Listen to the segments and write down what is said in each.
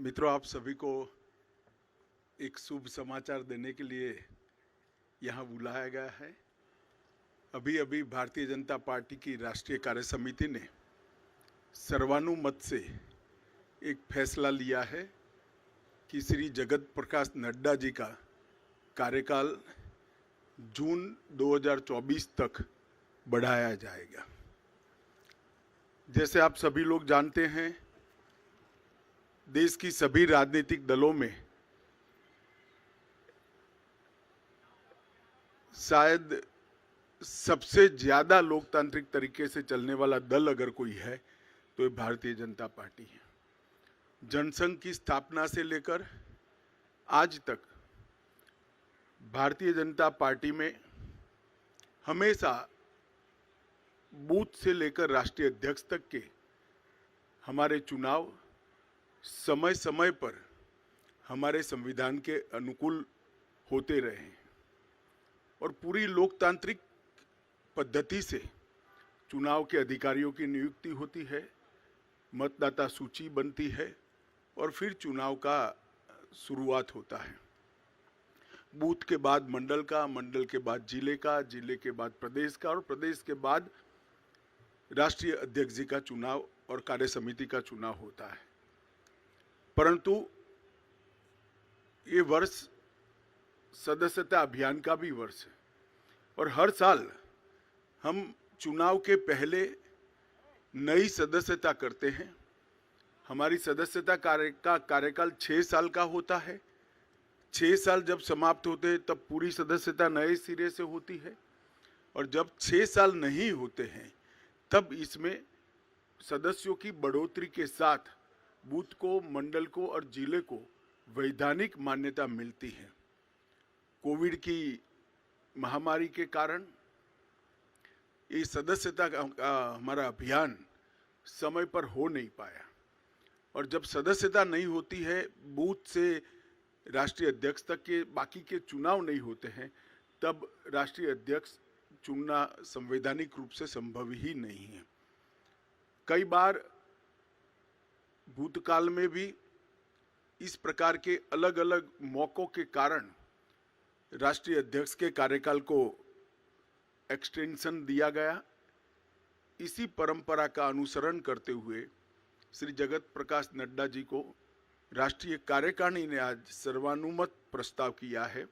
मित्रों, आप सभी को एक शुभ समाचार देने के लिए यहाँ बुलाया गया है। अभी अभी भारतीय जनता पार्टी की राष्ट्रीय कार्य समिति ने सर्वानुमत से एक फैसला लिया है कि श्री जगत प्रकाश नड्डा जी का कार्यकाल जून 2024 तक बढ़ाया जाएगा। जैसे आप सभी लोग जानते हैं, देश की सभी राजनीतिक दलों में शायद सबसे ज्यादा लोकतांत्रिक तरीके से चलने वाला दल अगर कोई है तो ये भारतीय जनता पार्टी है। जनसंघ की स्थापना से लेकर आज तक भारतीय जनता पार्टी में हमेशा बूथ से लेकर राष्ट्रीय अध्यक्ष तक के हमारे चुनाव समय समय पर हमारे संविधान के अनुकूल होते रहे हैं और पूरी लोकतांत्रिक पद्धति से चुनाव के अधिकारियों की नियुक्ति होती है, मतदाता सूची बनती है और फिर चुनाव का शुरुआत होता है। बूथ के बाद मंडल का, मंडल के बाद जिले का, जिले के बाद प्रदेश का और प्रदेश के बाद राष्ट्रीय अध्यक्ष जी का चुनाव और कार्य समिति का चुनाव होता है। परंतु ये वर्ष सदस्यता अभियान का भी वर्ष है और हर साल हम चुनाव के पहले नई सदस्यता करते हैं। हमारी सदस्यता कार्यकाल 6 साल का होता है। 6 साल जब समाप्त होते हैं तब पूरी सदस्यता नए सिरे से होती है और जब 6 साल नहीं होते हैं तब इसमें सदस्यों की बढ़ोतरी के साथ बूथ को, मंडल को और जिले को वैधानिक मान्यता मिलती है। कोविड की महामारी के कारण ये सदस्यता का हमारा अभियान समय पर हो नहीं पाया और जब सदस्यता नहीं होती है, बूथ से राष्ट्रीय अध्यक्ष तक के बाकी के चुनाव नहीं होते हैं, तब राष्ट्रीय अध्यक्ष चुनना संवैधानिक रूप से संभव ही नहीं है। कई बार भूतकाल में भी इस प्रकार के अलग अलग मौकों के कारण राष्ट्रीय अध्यक्ष के कार्यकाल को एक्सटेंशन दिया गया। इसी परंपरा का अनुसरण करते हुए श्री जगत प्रकाश नड्डा जी को राष्ट्रीय कार्यकारिणी ने आज सर्वानुमत प्रस्ताव किया है।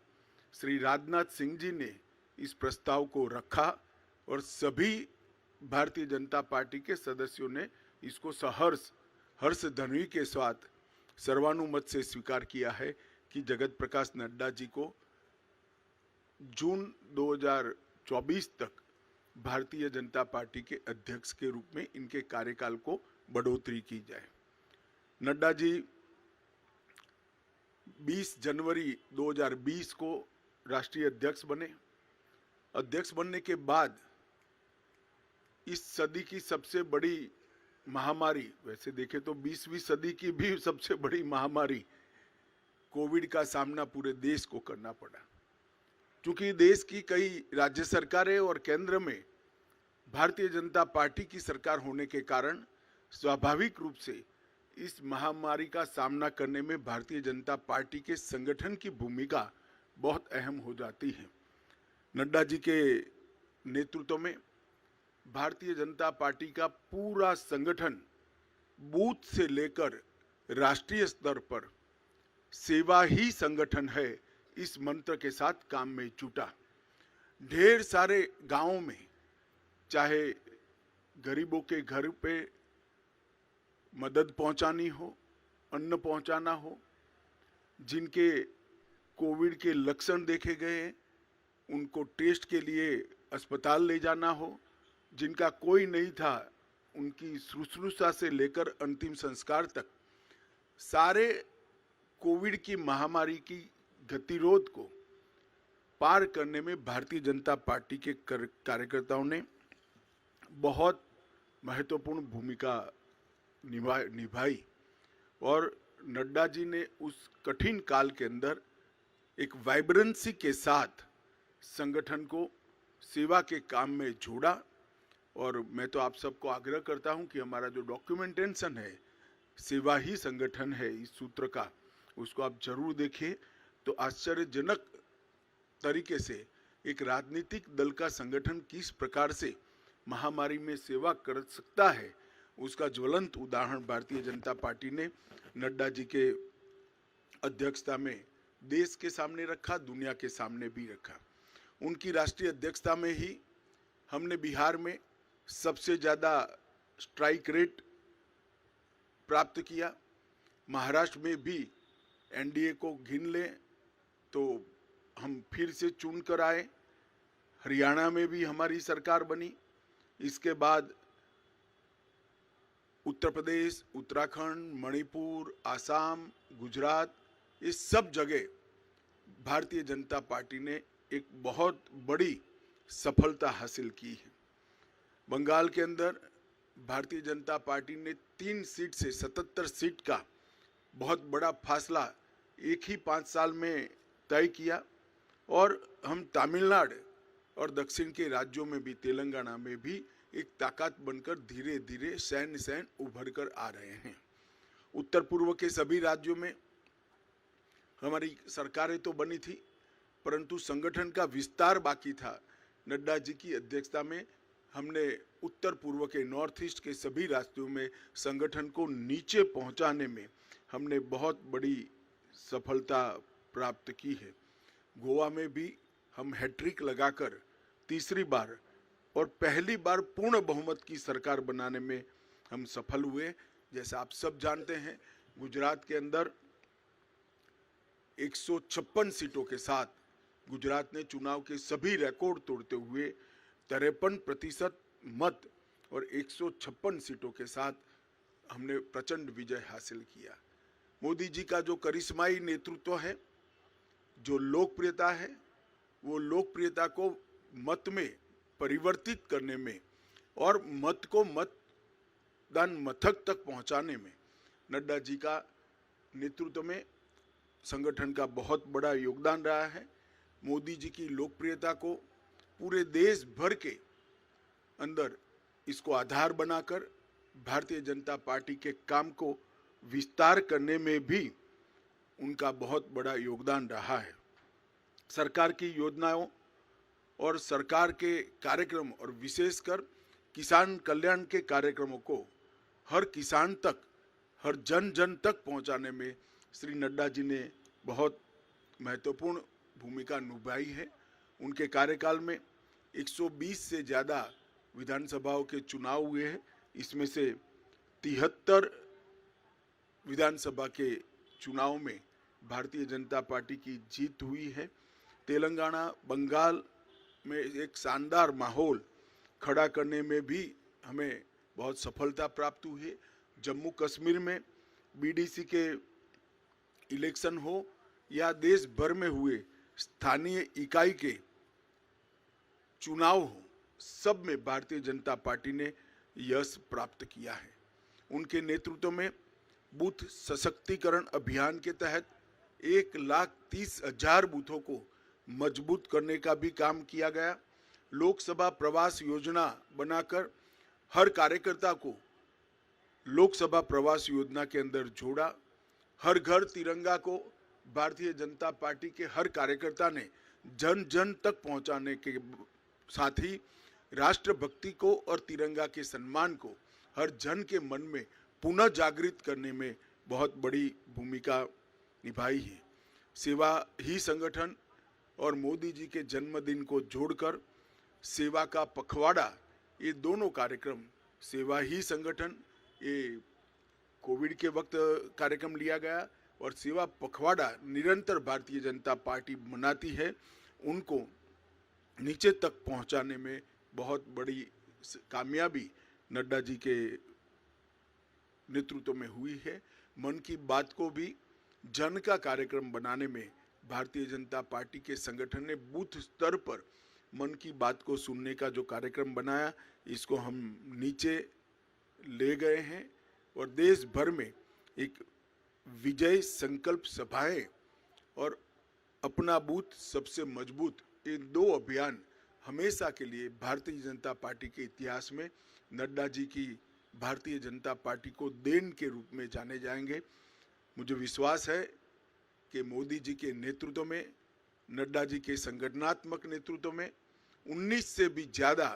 श्री राजनाथ सिंह जी ने इस प्रस्ताव को रखा और सभी भारतीय जनता पार्टी के सदस्यों ने इसको सहर्ष हर्ष ध्वनि के साथ सर्वानुमत से स्वीकार किया है कि जगत प्रकाश नड्डा जी को जून 2024 तक भारतीय जनता पार्टी के अध्यक्ष के रूप में इनके कार्यकाल को बढ़ोतरी की जाए। नड्डा जी 20 जनवरी 2020 को राष्ट्रीय अध्यक्ष बने। अध्यक्ष बनने के बाद इस सदी की सबसे बड़ी महामारी, वैसे देखें तो 20वीं सदी की भी सबसे बड़ी महामारी कोविड का सामना पूरे देश को करना पड़ा। क्योंकि देश की कई राज्य सरकारें और केंद्र में भारतीय जनता पार्टी की सरकार होने के कारण स्वाभाविक रूप से इस महामारी का सामना करने में भारतीय जनता पार्टी के संगठन की भूमिका बहुत अहम हो जाती है। नड्डा जी के नेतृत्व में भारतीय जनता पार्टी का पूरा संगठन बूथ से लेकर राष्ट्रीय स्तर पर सेवा ही संगठन है, इस मंत्र के साथ काम में जुटा। ढेर सारे गांवों में चाहे गरीबों के घर पे मदद पहुंचानी हो, अन्न पहुंचाना हो, जिनके कोविड के लक्षण देखे गए उनको टेस्ट के लिए अस्पताल ले जाना हो, जिनका कोई नहीं था उनकी शुश्रूषा से लेकर अंतिम संस्कार तक सारे कोविड की महामारी की गतिरोध को पार करने में भारतीय जनता पार्टी के कार्यकर्ताओं ने बहुत महत्वपूर्ण भूमिका निभाई और नड्डा जी ने उस कठिन काल के अंदर एक वाइब्रेंसी के साथ संगठन को सेवा के काम में जोड़ा। और मैं तो आप सबको आग्रह करता हूं कि हमारा जो डॉक्यूमेंटेशन है सेवा ही संगठन है इस सूत्र का, उसको आप जरूर देखें। तो आश्चर्यजनक तरीके से एक राजनीतिक दल का संगठन किस प्रकार से महामारी में सेवा कर सकता है, उसका ज्वलंत उदाहरण भारतीय जनता पार्टी ने नड्डा जी के अध्यक्षता में देश के सामने रखा, दुनिया के सामने भी रखा। उनकी राष्ट्रीय अध्यक्षता में ही हमने बिहार में सबसे ज़्यादा स्ट्राइक रेट प्राप्त किया। महाराष्ट्र में भी एनडीए को गिन लें तो हम फिर से चुन कर आए। हरियाणा में भी हमारी सरकार बनी। इसके बाद उत्तर प्रदेश, उत्तराखंड, मणिपुर, आसाम, गुजरात, इस सब जगह भारतीय जनता पार्टी ने एक बहुत बड़ी सफलता हासिल की है। बंगाल के अंदर भारतीय जनता पार्टी ने 3 सीट से 77 सीट का बहुत बड़ा फासला एक ही 5 साल में तय किया। और हम तमिलनाडु और दक्षिण के राज्यों में भी, तेलंगाना में भी एक ताकत बनकर धीरे धीरे सैन उभर कर आ रहे हैं। उत्तर पूर्व के सभी राज्यों में हमारी सरकारें तो बनी थी, परंतु संगठन का विस्तार बाकी था। नड्डा जी की अध्यक्षता में हमने उत्तर पूर्व के, नॉर्थ ईस्ट के सभी राज्यों में संगठन को नीचे पहुंचाने में हमने बहुत बड़ी सफलता प्राप्त की है। गोवा में भी हम हैट्रिक लगाकर तीसरी बार और पहली बार पूर्ण बहुमत की सरकार बनाने में हम सफल हुए। जैसा आप सब जानते हैं, गुजरात के अंदर 156 सीटों के साथ गुजरात ने चुनाव के सभी रिकॉर्ड तोड़ते हुए 53% मत और 156 सीटों के साथ हमने प्रचंड विजय हासिल किया। मोदी जी का जो करिश्माई नेतृत्व है, जो लोकप्रियता है, वो लोकप्रियता को मत में परिवर्तित करने में और मत को मतदान मथक तक पहुंचाने में नड्डा जी का नेतृत्व में संगठन का बहुत बड़ा योगदान रहा है। मोदी जी की लोकप्रियता को पूरे देश भर के अंदर इसको आधार बनाकर भारतीय जनता पार्टी के काम को विस्तार करने में भी उनका बहुत बड़ा योगदान रहा है। सरकार की योजनाओं और सरकार के कार्यक्रम और विशेषकर किसान कल्याण के कार्यक्रमों को हर किसान तक, हर जन जन तक पहुंचाने में श्री नड्डा जी ने बहुत महत्वपूर्ण भूमिका निभाई है। उनके कार्यकाल में 120 से ज़्यादा विधानसभाओं के चुनाव हुए हैं। इसमें से 73 विधानसभा के चुनाव में भारतीय जनता पार्टी की जीत हुई है। तेलंगाना, बंगाल में एक शानदार माहौल खड़ा करने में भी हमें बहुत सफलता प्राप्त हुई है। जम्मू कश्मीर में बीडीसी के इलेक्शन हो या देश भर में हुए स्थानीय इकाई के चुनाव हो, सब में भारतीय जनता पार्टी ने यश प्राप्त किया है। उनके नेतृत्व में बूथ सशक्तिकरण अभियान के तहत 1,30,000 बूथों को मजबूत करने का भी काम किया गया। लोकसभा प्रवास योजना बनाकर हर कार्यकर्ता को लोकसभा प्रवास योजना के अंदर जोड़ा। हर घर तिरंगा को भारतीय जनता पार्टी के हर कार्यकर्ता ने जन जन तक पहुंचाने के साथ ही राष्ट्रभक्ति को और तिरंगा के सम्मान को हर जन के मन में पुनः जागृत करने में बहुत बड़ी भूमिका निभाई है। सेवा ही संगठन और मोदी जी के जन्मदिन को जोड़कर सेवा का पखवाड़ा, ये दोनों कार्यक्रम, सेवा ही संगठन ये कोविड के वक्त कार्यक्रम लिया गया और सेवा पखवाड़ा निरंतर भारतीय जनता पार्टी मनाती है, उनको नीचे तक पहुंचाने में बहुत बड़ी कामयाबी नड्डा जी के नेतृत्व में हुई है। मन की बात को भी जन का कार्यक्रम बनाने में भारतीय जनता पार्टी के संगठन ने बूथ स्तर पर मन की बात को सुनने का जो कार्यक्रम बनाया, इसको हम नीचे ले गए हैं और देश भर में एक विजय संकल्प सभाएं और अपना बूथ सबसे मजबूत, ये 2 अभियान हमेशा के लिए भारतीय जनता पार्टी के इतिहास में नड्डा जी की भारतीय जनता पार्टी को देन के रूप में जाने जाएंगे। मुझे विश्वास है कि मोदी जी के नेतृत्व में, नड्डा जी के संगठनात्मक नेतृत्व में 19 से भी ज़्यादा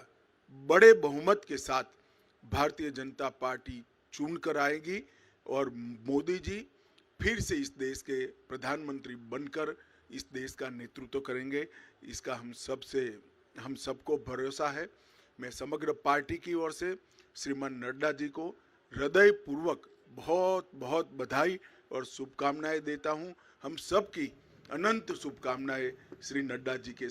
बड़े बहुमत के साथ भारतीय जनता पार्टी चुन कर आएगी और मोदी जी फिर से इस देश के प्रधानमंत्री बनकर इस देश का नेतृत्व करेंगे। इसका हम सबको भरोसा है। मैं समग्र पार्टी की ओर से श्रीमान नड्डा जी को हृदयपूर्वक बहुत बहुत बधाई और शुभकामनाएं देता हूं। हम सबकी अनंत शुभकामनाएं श्री नड्डा जी के